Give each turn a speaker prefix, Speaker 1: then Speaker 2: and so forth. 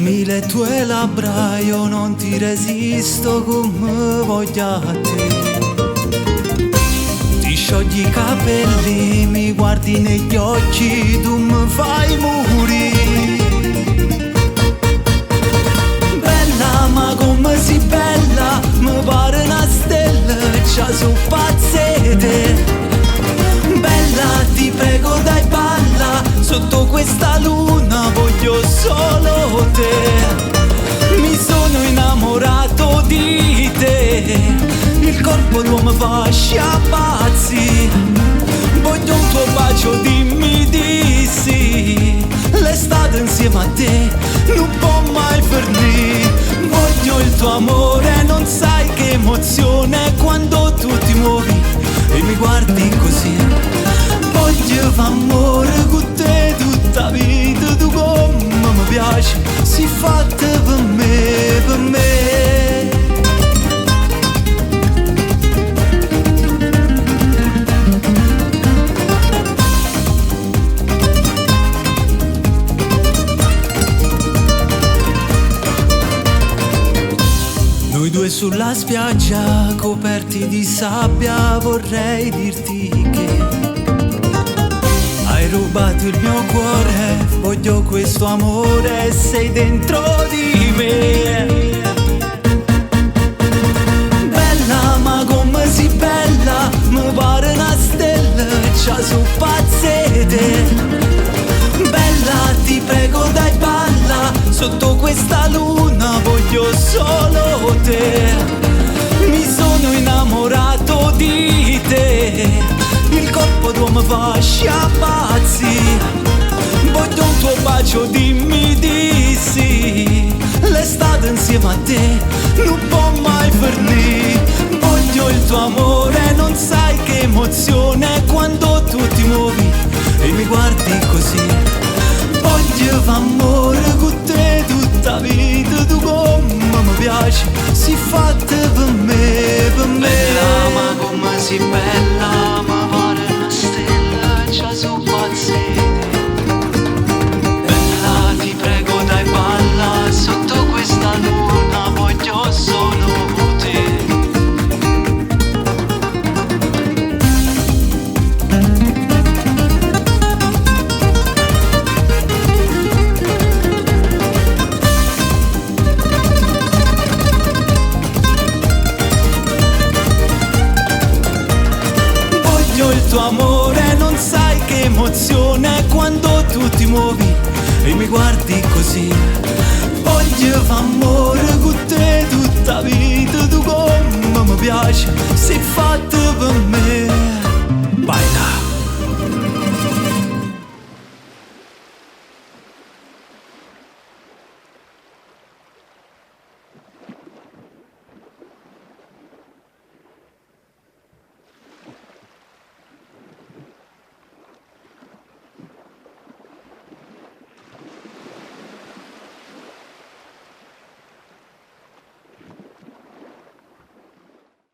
Speaker 1: Dimmi le tue labbra, io non ti resisto come voglio a te. Ti sciogli i capelli, mi guardi negli occhi, tu mi fai morire. Bella ma come si bella, mi pare una stella, c'ha su pazzete. Bella ti prego dai balla, sotto questa luna voglio solo te. Mi sono innamorato di te, il corpo tuo mi fa sciapazzi. Voglio un tuo bacio, dimmi di sì. L'estate insieme a te non può mai finire. Voglio il tuo amore, non sai che emozione quando tu ti muovi e mi guardi così. Voglio fare amore con te tutta vita, tu come mi piaci, si fatta per me, per me. Noi due sulla spiaggia, coperti di sabbia, vorrei dirti che hai rubato il mio cuore, voglio questo amore, sei dentro di me. Bella ma come si bella, mi pare una stella, c'ha su pazzete. Bella ti prego dai balla, sotto questa luna voglio solo te. Mi sono innamorato di te, il corpo tuo mi fa sciapazzi. Voglio un tuo bacio, dimmi di sì. L'estate insieme a te non può mai finire. Voglio il tuo amore, non sai che emozione quando tu ti muovi e mi guardi così. Voglio fare amore con te tutta vita, tu come mi piaci, si fatta per me, per me. Bella ma come si bella, ma pare una stella, c'ha su pazzete. Bella ti prego dai balla, sotto questa luna voglio solo te. Il tuo amore, non sai che emozione quando tu ti muovi e mi guardi così. Voglio fare amore con te tutta vita, tu come mi piaci, sei fatta per me. Baila.